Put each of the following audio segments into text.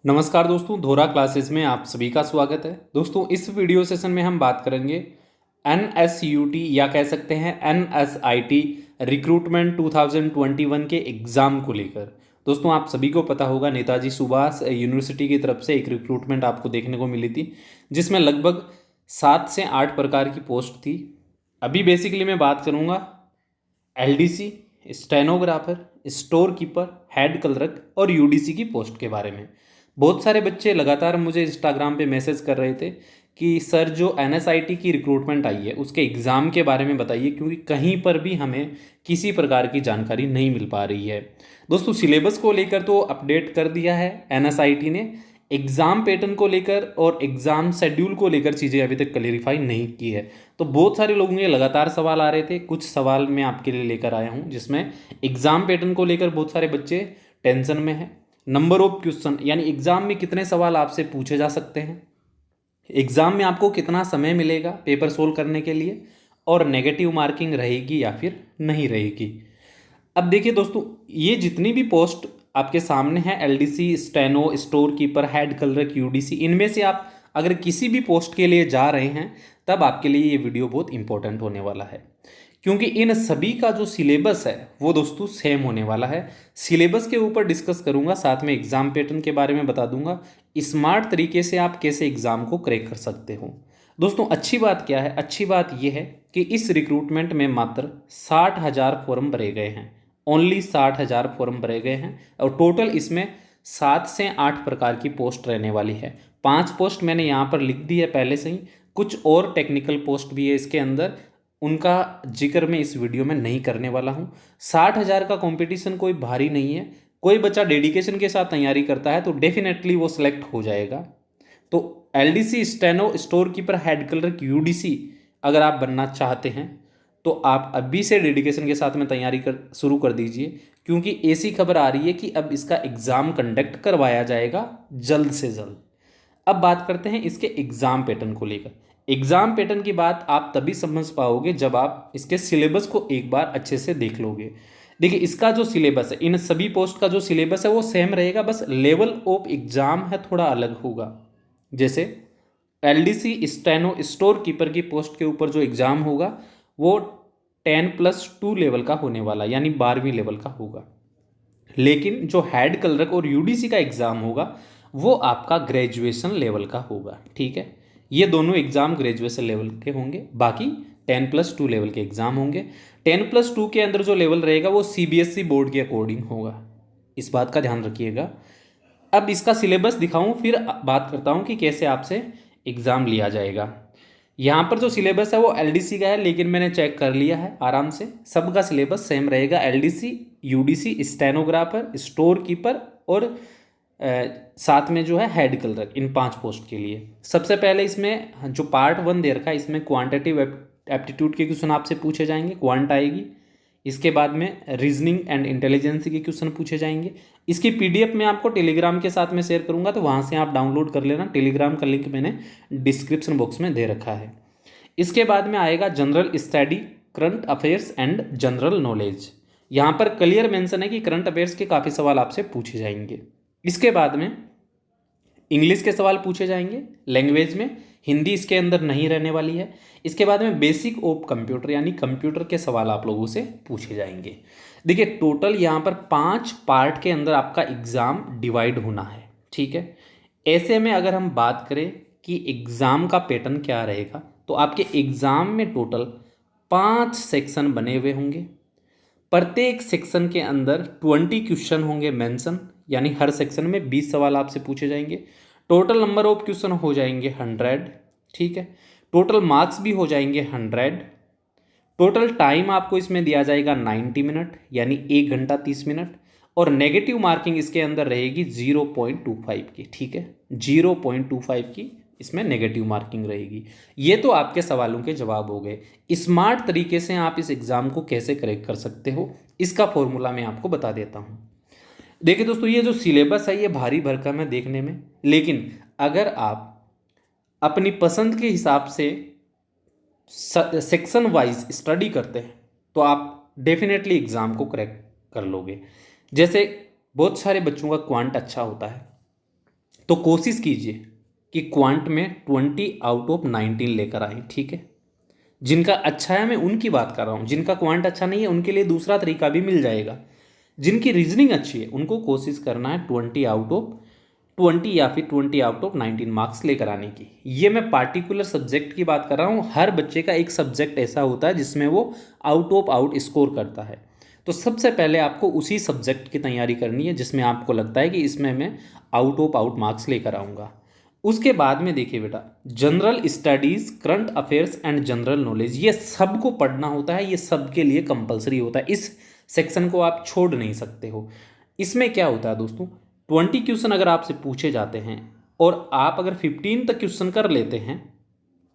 नमस्कार दोस्तों, धोरा क्लासेस में आप सभी का स्वागत है। दोस्तों, इस वीडियो सेशन में हम बात करेंगे NSUT या कह सकते हैं NSIT रिक्रूटमेंट 2021 के एग्ज़ाम को लेकर। दोस्तों, आप सभी को पता होगा नेताजी सुभाष यूनिवर्सिटी की तरफ से एक रिक्रूटमेंट आपको देखने को मिली थी, जिसमें लगभग 7 से 8 प्रकार की पोस्ट थी। अभी बेसिकली मैं बात करूँगा LDC, stenographer, store keeper, head clerk और UDC की पोस्ट के बारे में। बहुत सारे बच्चे लगातार मुझे इंस्टाग्राम पे मैसेज कर रहे थे कि सर जो NSIT की रिक्रूटमेंट आई है उसके एग्ज़ाम के बारे में बताइए, क्योंकि कहीं पर भी हमें किसी प्रकार की जानकारी नहीं मिल पा रही है। दोस्तों, सिलेबस को लेकर तो अपडेट कर दिया है NSIT ने, एग्ज़ाम पैटर्न को लेकर और एग्ज़ाम शेड्यूल को लेकर चीज़ें अभी तक क्लेरिफाई नहीं की है। तो बहुत सारे लोगों के लगातार सवाल आ रहे थे, कुछ सवाल मैं आपके लिए लेकर आया हूँ जिसमें एग्ज़ाम पैटर्न को लेकर बहुत सारे बच्चे टेंशन में हैं। नंबर ऑफ क्वेश्चन यानी एग्ज़ाम में कितने सवाल आपसे पूछे जा सकते हैं, एग्ज़ाम में आपको कितना समय मिलेगा पेपर सोल्व करने के लिए, और नेगेटिव मार्किंग रहेगी या फिर नहीं रहेगी। अब देखिए दोस्तों, ये जितनी भी पोस्ट आपके सामने है LDC, steno, store keeper, head clerk, UDC, इनमें से आप अगर किसी भी पोस्ट के लिए जा रहे हैं तब आपके लिए ये वीडियो बहुत इंपॉर्टेंट होने वाला है, क्योंकि इन सभी का जो सिलेबस है वो दोस्तों सेम होने वाला है। सिलेबस के ऊपर डिस्कस करूंगा, साथ में एग्जाम पैटर्न के बारे में बता दूंगा, स्मार्ट तरीके से आप कैसे एग्जाम को क्रैक कर सकते हो। दोस्तों, अच्छी बात क्या है? अच्छी बात यह है कि इस रिक्रूटमेंट में मात्र 60,000 फॉर्म भरे गए हैं। ओनली 60,000 फॉर्म भरे गए हैं और टोटल इसमें 7 से 8 प्रकार की पोस्ट रहने वाली है। 5 पोस्ट मैंने यहाँ पर लिख दी है पहले से ही, कुछ और टेक्निकल पोस्ट भी है इसके अंदर, उनका जिक्र मैं इस वीडियो में नहीं करने वाला हूँ। 60,000 का कंपटीशन कोई भारी नहीं है। कोई बच्चा डेडिकेशन के साथ तैयारी करता है तो डेफिनेटली वो सिलेक्ट हो जाएगा। तो LDC, steno, store keeper, head clerk, UDC अगर आप बनना चाहते हैं तो आप अभी से डेडिकेशन के साथ में तैयारी कर शुरू कर दीजिए, क्योंकि ऐसी खबर आ रही है कि अब इसका एग्ज़ाम कंडक्ट करवाया जाएगा जल्द से जल्द। अब बात करते हैं इसके एग्ज़ाम पैटर्न को लेकर। एग्ज़ाम पैटर्न की बात आप तभी समझ पाओगे जब आप इसके सिलेबस को एक बार अच्छे से देख लोगे। देखिए, इसका जो सिलेबस है, इन सभी पोस्ट का जो सिलेबस है वो सेम रहेगा, बस लेवल ऑफ एग्ज़ाम है थोड़ा अलग होगा। जैसे LDC, स्टेनो, स्टोर कीपर की पोस्ट के ऊपर जो एग्ज़ाम होगा वो 10+2 लेवल का होने वाला, यानी 12वीं लेवल का होगा। लेकिन जो हेड क्लर्क और UDC का एग्ज़ाम होगा वो आपका ग्रेजुएशन लेवल का होगा। ठीक है, ये दोनों एग्ज़ाम ग्रेजुएशन लेवल के होंगे। बाकी 10+2 लेवल के एग्ज़ाम होंगे। 10+2 के अंदर जो लेवल रहेगा वो CBSE बोर्ड के अकॉर्डिंग होगा, इस बात का ध्यान रखिएगा। अब इसका सिलेबस दिखाऊं, फिर बात करता हूं कि कैसे आपसे एग्ज़ाम लिया जाएगा। यहाँ पर जो सिलेबस है वो LDC का है, लेकिन मैंने चेक कर लिया है आराम से, सबका सिलेबस सेम रहेगा। LDC, UDC, stenographer, store keeper और साथ में जो है हेड क्लर्क, इन 5 पोस्ट के लिए। सबसे पहले इसमें जो पार्ट 1 दे रखा है, इसमें क्वांटिटिव एप्टीट्यूड के क्वेश्चन आपसे पूछे जाएंगे, क्वांट आएगी। इसके बाद में रीजनिंग एंड इंटेलिजेंस के क्वेश्चन पूछे जाएंगे। इसकी PDF मैं आपको टेलीग्राम के साथ में शेयर करूंगा, तो वहाँ से आप डाउनलोड कर लेना। टेलीग्राम का लिंक मैंने डिस्क्रिप्शन बॉक्स में दे रखा है। इसके बाद में आएगा general study, current affairs and general knowledge. यहाँ पर क्लियर मेंशन है कि करंट अफेयर्स के काफ़ी सवाल आपसे पूछे जाएंगे। इसके बाद में इंग्लिश के सवाल पूछे जाएंगे लैंग्वेज में, हिंदी इसके अंदर नहीं रहने वाली है। इसके बाद में बेसिक ऑफ कंप्यूटर यानी कंप्यूटर के सवाल आप लोगों से पूछे जाएंगे। देखिए, टोटल यहाँ पर 5 पार्ट के अंदर आपका एग्ज़ाम डिवाइड होना है। ठीक है, ऐसे में अगर हम बात करें कि एग्ज़ाम का पैटर्न क्या रहेगा, तो आपके एग्ज़ाम में टोटल 5 सेक्शन बने हुए होंगे। प्रत्येक सेक्शन के अंदर 20 क्वेश्चन होंगे मेंशन, यानी हर सेक्शन में 20 सवाल आपसे पूछे जाएंगे। टोटल नंबर ऑफ क्वेश्चन हो जाएंगे 100। ठीक है, टोटल मार्क्स भी हो जाएंगे 100। टोटल टाइम आपको इसमें दिया जाएगा 90 मिनट, यानी 1 घंटा 30 मिनट। और नेगेटिव मार्किंग इसके अंदर रहेगी 0.25 की। ठीक है, 0.25 की इसमें नेगेटिव मार्किंग रहेगी। ये तो आपके सवालों के जवाब हो गए। स्मार्ट तरीके से आप इस एग्ज़ाम को कैसे क्रैक कर सकते हो, इसका फॉर्मूला मैं आपको बता देता हूँ। देखिए दोस्तों, ये जो सिलेबस है ये भारी भरकम है देखने में, लेकिन अगर आप अपनी पसंद के हिसाब से सेक्शन वाइज स्टडी करते हैं तो आप डेफिनेटली एग्ज़ाम को क्रैक कर लोगे। जैसे बहुत सारे बच्चों का क्वांट अच्छा होता है, तो कोशिश कीजिए कि क्वांट में 20 आउट ऑफ 19 लेकर आए, ठीक है। जिनका अच्छा है मैं उनकी बात कर रहा हूँ, जिनका क्वांट अच्छा नहीं है उनके लिए दूसरा तरीका भी मिल जाएगा। जिनकी रीजनिंग अच्छी है उनको कोशिश करना है 20 आउट ऑफ 20 या फिर 20 आउट ऑफ 19 मार्क्स लेकर आने की। ये मैं पार्टिकुलर सब्जेक्ट की बात कर रहा हूँ। हर बच्चे का एक सब्जेक्ट ऐसा होता है जिसमें वो आउट ऑफ आउट स्कोर करता है। तो सबसे पहले आपको उसी सब्जेक्ट की तैयारी करनी है जिसमें आपको लगता है कि इसमें मैं आउट ऑफ आउट मार्क्स लेकर आऊँगा। उसके बाद में देखिए बेटा, general studies, current affairs and general knowledge, ये सबको पढ़ना होता है, ये सबके लिए कंपलसरी होता है। इस सेक्शन को आप छोड़ नहीं सकते हो। इसमें क्या होता है दोस्तों, 20 क्वेश्चन अगर आपसे पूछे जाते हैं और आप अगर 15 तक क्वेश्चन कर लेते हैं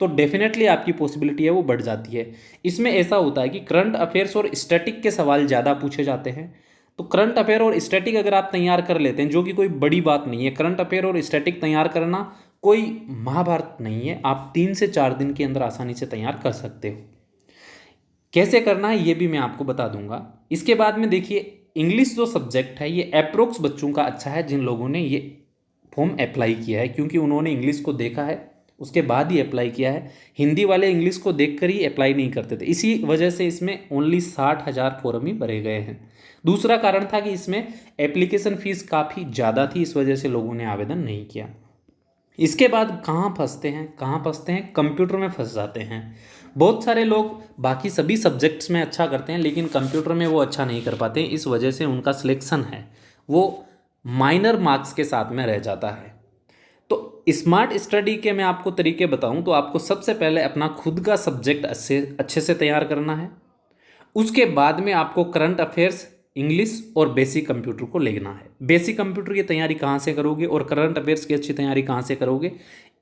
तो डेफिनेटली आपकी पॉसिबिलिटी है वो बढ़ जाती है। इसमें ऐसा होता है कि करंट अफेयर्स और स्टैटिक के सवाल ज़्यादा पूछे जाते हैं। तो करंट अफेयर और स्टैटिक अगर आप तैयार कर लेते हैं, जो कि कोई बड़ी बात नहीं है, करंट अफेयर और स्टैटिक तैयार करना कोई महाभारत नहीं है, आप 3 से 4 दिन के अंदर आसानी से तैयार कर सकते हो। कैसे करना है ये भी मैं आपको बता दूंगा। इसके बाद में देखिए, इंग्लिश जो सब्जेक्ट है ये अप्रोक्स बच्चों का अच्छा है जिन लोगों ने ये फॉर्म अप्लाई किया है, क्योंकि उन्होंने इंग्लिश को देखा है उसके बाद ही अप्लाई किया है। हिंदी वाले इंग्लिश को देखकर ही अप्लाई नहीं करते थे, इसी वजह से इसमें ओनली 60,000 फॉर्म ही भरे गए हैं। दूसरा कारण था कि इसमें एप्लीकेशन फ़ीस काफ़ी ज़्यादा थी, इस वजह से लोगों ने आवेदन नहीं किया। इसके बाद कहाँ फंसते हैं, कंप्यूटर में फंस जाते हैं। बहुत सारे लोग बाकी सभी सब्जेक्ट्स में अच्छा करते हैं लेकिन कंप्यूटर में वो अच्छा नहीं कर पाते, इस वजह से उनका सिलेक्शन है वो माइनर मार्क्स के साथ में रह जाता है। तो स्मार्ट स्टडी के मैं आपको तरीके बताऊं तो आपको सबसे पहले अपना खुद का सब्जेक्ट अच्छे से तैयार करना है। उसके बाद में आपको करंट अफेयर्स, इंग्लिश और बेसिक कंप्यूटर को लेना है। बेसिक कंप्यूटर की तैयारी कहाँ से करोगे और करंट अफेयर्स की अच्छी तैयारी कहाँ से करोगे,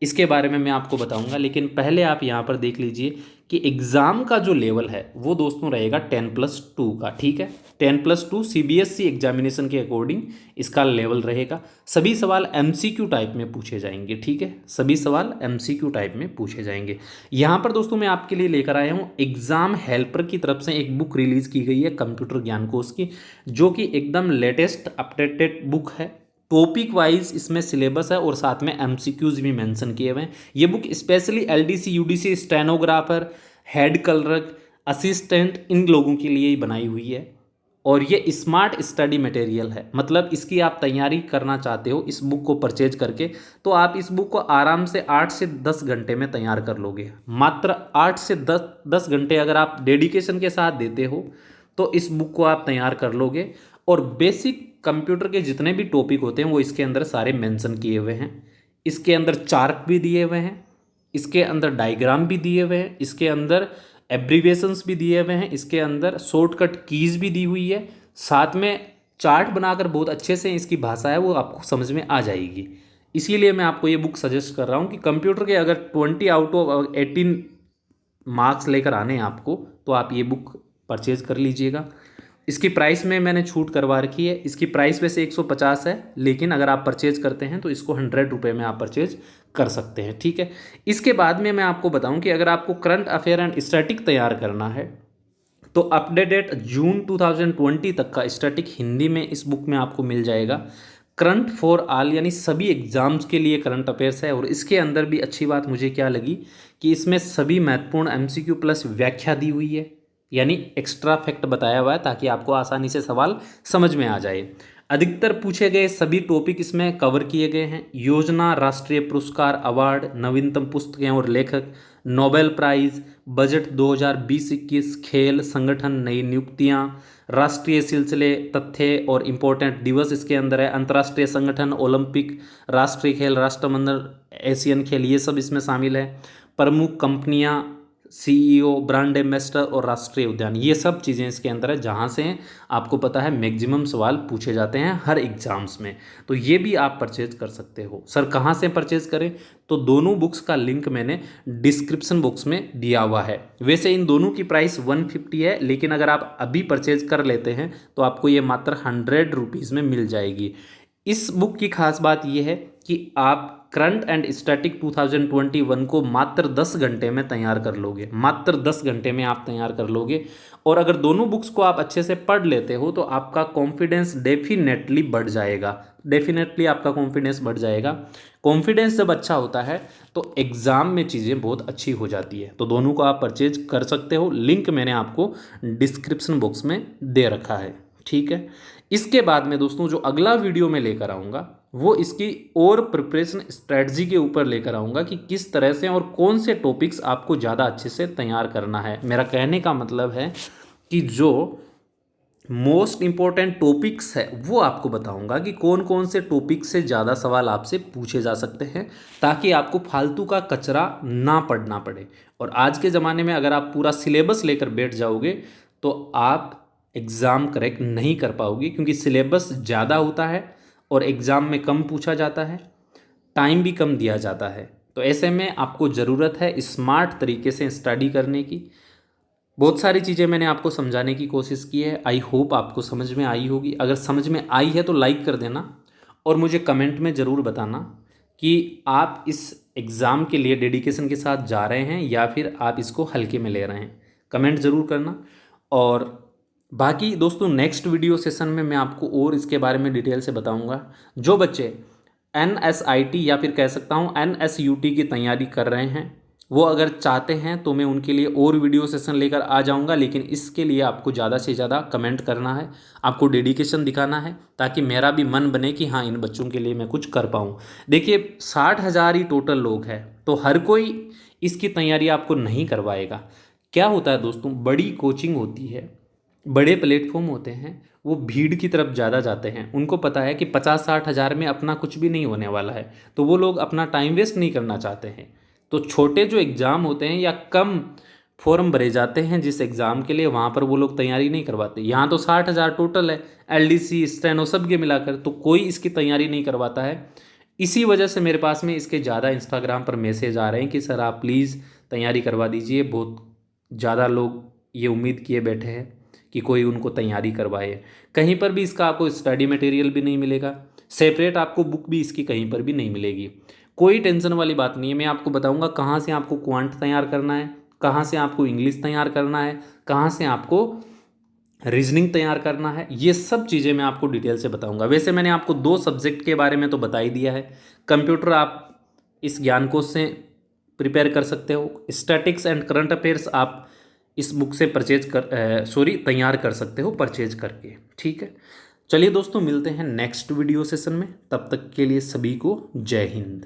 इसके बारे में मैं आपको बताऊंगा। लेकिन पहले आप यहाँ पर देख लीजिए कि एग्ज़ाम का जो लेवल है वो दोस्तों रहेगा 10+2 का, ठीक है। 10+2 CBSE एग्जामिनेशन के अकॉर्डिंग इसका लेवल रहेगा। सभी सवाल MCQ टाइप में पूछे जाएंगे, ठीक है, सभी सवाल MCQ टाइप में पूछे जाएंगे। यहाँ पर दोस्तों मैं आपके लिए लेकर आया हूँ एग्ज़ाम हेल्पर की तरफ से एक बुक रिलीज़ की गई है कंप्यूटर ज्ञान कोश की, जो कि एकदम लेटेस्ट अपडेटेड बुक है। टॉपिक वाइज इसमें सिलेबस है और साथ में MCQs भी मेंशन किए हुए हैं। ये book specially LDC, UDC, stenographer, head clerk, assistant, इन लोगों के लिए ही बनाई हुई है और ये स्मार्ट स्टडी मटेरियल है। मतलब इसकी आप तैयारी करना चाहते हो इस बुक को परचेज करके तो आप इस बुक को आराम से 8 से 10 घंटे में तैयार कर लोगे। मात्र 8 से 10 घंटे अगर आप डेडिकेशन के साथ देते हो तो इस बुक को आप तैयार कर लोगे। और बेसिक कंप्यूटर के जितने भी टॉपिक होते हैं वो इसके अंदर सारे मेंशन किए हुए हैं। इसके अंदर चार्ट भी दिए हुए हैं, इसके अंदर डायग्राम भी दिए हुए हैं, इसके अंदर एब्रीविएशंस भी दिए हुए हैं, इसके अंदर शॉर्टकट कीज़ भी दी हुई है। साथ में चार्ट बनाकर बहुत अच्छे से इसकी भाषा है वो आपको समझ में आ जाएगी। इसीलिए मैं आपको ये बुक सजेस्ट कर रहा हूँ कि कंप्यूटर के अगर 20 आउट ऑफ 18 मार्क्स लेकर आने हैं आपको तो आप ये बुक परचेज कर लीजिएगा। इसकी प्राइस में मैंने छूट करवा रखी है। इसकी प्राइस वैसे 150 है लेकिन अगर आप परचेज करते हैं तो इसको 100 रुपये में आप परचेज कर सकते हैं, ठीक है। इसके बाद में मैं आपको बताऊं कि अगर आपको करंट अफेयर एंड स्टैटिक तैयार करना है तो अपडेटेड जून 2020 तक का स्टैटिक हिंदी में इस बुक में आपको मिल जाएगा। करंट फॉर ऑल यानी सभी एग्जाम्स के लिए करंट अफेयर्स है। और इसके अंदर भी अच्छी बात मुझे क्या लगी कि इसमें सभी महत्वपूर्ण MCQ प्लस व्याख्या दी हुई है, यानी एक्स्ट्रा फैक्ट बताया हुआ है ताकि आपको आसानी से सवाल समझ में आ जाए। अधिकतर पूछे गए सभी टॉपिक इसमें कवर किए गए हैं। योजना, राष्ट्रीय पुरस्कार, अवार्ड, नवीनतम पुस्तकें और लेखक, नोबेल प्राइज, बजट 2020-21, खेल, संगठन, नई नियुक्तियां, राष्ट्रीय सिलसिले, तथ्य और इम्पोर्टेंट दिवस इसके अंदर है। अंतर्राष्ट्रीय संगठन, ओलंपिक, राष्ट्रीय खेल, राष्ट्रमंडल, एशियन खेल, ये सब इसमें शामिल है। प्रमुख कंपनियां, CEO, ब्रांड एम्बेसडर और राष्ट्रीय उद्यान, ये सब चीज़ें इसके अंदर है जहाँ से आपको पता है मैक्सिमम सवाल पूछे जाते हैं हर एग्जाम्स में। तो ये भी आप परचेज कर सकते हो। सर कहाँ से परचेज करें, तो दोनों बुक्स का लिंक मैंने डिस्क्रिप्शन बॉक्स में दिया हुआ है। वैसे इन दोनों की प्राइस 150 है लेकिन अगर आप अभी परचेज कर लेते हैं तो आपको ये मात्र 100 रुपीज़ में मिल जाएगी। इस बुक की खास बात यह है कि आप करंट एंड स्टैटिक 2021 को मात्र 10 घंटे में तैयार कर लोगे, मात्र 10 घंटे में आप तैयार कर लोगे। और अगर दोनों बुक्स को आप अच्छे से पढ़ लेते हो तो आपका कॉन्फिडेंस डेफिनेटली बढ़ जाएगा, डेफिनेटली आपका कॉन्फिडेंस बढ़ जाएगा। कॉन्फिडेंस जब अच्छा होता है तो एग्ज़ाम में चीज़ें बहुत अच्छी हो जाती है। तो दोनों को आप परचेज कर सकते हो, लिंक मैंने आपको डिस्क्रिप्शन बॉक्स में दे रखा है, ठीक है। इसके बाद में दोस्तों जो अगला वीडियो मैं लेकर आऊँगा वो इसकी और प्रिपरेशन स्ट्रेटजी के ऊपर लेकर आऊँगा कि किस तरह से और कौन से टॉपिक्स आपको ज़्यादा अच्छे से तैयार करना है। मेरा कहने का मतलब है कि जो मोस्ट इम्पॉर्टेंट टॉपिक्स है वो आपको बताऊंगा कि कौन कौन से टॉपिक से ज़्यादा सवाल आपसे पूछे जा सकते हैं, ताकि आपको फालतू का कचरा ना पढ़ना पड़े। और आज के ज़माने में अगर आप पूरा सिलेबस लेकर बैठ जाओगे तो आप एग्ज़ाम करेक्ट नहीं कर पाओगे, क्योंकि सिलेबस ज़्यादा होता है और एग्ज़ाम में कम पूछा जाता है, टाइम भी कम दिया जाता है। तो ऐसे में आपको ज़रूरत है स्मार्ट तरीके से स्टडी करने की। बहुत सारी चीज़ें मैंने आपको समझाने की कोशिश की है, आई होप आपको समझ में आई होगी। अगर समझ में आई है तो लाइक कर देना और मुझे कमेंट में ज़रूर बताना कि आप इस एग्ज़ाम के लिए डेडिकेशन के साथ जा रहे हैं या फिर आप इसको हल्के में ले रहे हैं। कमेंट ज़रूर करना। और बाकी दोस्तों नेक्स्ट वीडियो सेशन में मैं आपको और इसके बारे में डिटेल से बताऊंगा। जो बच्चे NSIT या फिर कह सकता हूँ NSUT की तैयारी कर रहे हैं वो अगर चाहते हैं तो मैं उनके लिए और वीडियो सेशन लेकर आ जाऊंगा, लेकिन इसके लिए आपको ज़्यादा से ज़्यादा कमेंट करना है, आपको डेडिकेशन दिखाना है, ताकि मेरा भी मन बने कि हाँ इन बच्चों के लिए मैं कुछ कर पाऊँ। देखिए 60,000 ही टोटल लोग हैं, तो हर कोई इसकी तैयारी आपको नहीं करवाएगा। क्या होता है दोस्तों, बड़ी कोचिंग होती है, बड़े प्लेटफॉर्म होते हैं, वो भीड़ की तरफ ज़्यादा जाते हैं। उनको पता है कि 50-60 हज़ार में अपना कुछ भी नहीं होने वाला है, तो वो लोग अपना टाइम वेस्ट नहीं करना चाहते हैं। तो छोटे जो एग्ज़ाम होते हैं या कम फॉर्म भरे जाते हैं जिस एग्ज़ाम के लिए, वहाँ पर वो लोग तैयारी नहीं करवाते। यहाँ तो 60,000 टोटल है, LDC स्टेनो सब के मिलाकर, तो कोई इसकी तैयारी नहीं करवाता है। इसी वजह से मेरे पास में इसके ज़्यादा इंस्टाग्राम पर मैसेज आ रहे हैं कि सर आप प्लीज़ तैयारी करवा दीजिए। बहुत ज़्यादा लोग ये उम्मीद किए बैठे हैं कि कोई उनको तैयारी करवाए। कहीं पर भी इसका आपको स्टडी मटेरियल भी नहीं मिलेगा, सेपरेट आपको बुक भी इसकी कहीं पर भी नहीं मिलेगी। कोई टेंशन वाली बात नहीं है। मैं आपको बताऊंगा कहाँ से आपको क्वांट तैयार करना है, कहाँ से आपको इंग्लिश तैयार करना है, कहाँ से आपको रीजनिंग तैयार करना है, ये सब चीज़ें मैं आपको डिटेल से बताऊंगा। वैसे मैंने आपको 2 सब्जेक्ट के बारे में तो बता ही दिया है। कंप्यूटर आप इस ज्ञानकोश से प्रिपेयर कर सकते हो, स्टैटिक्स एंड करंट अफेयर्स आप इस बुक से तैयार कर सकते हो परचेज करके, ठीक है। चलिए दोस्तों मिलते हैं नेक्स्ट वीडियो सेशन में, तब तक के लिए सभी को जय हिंद।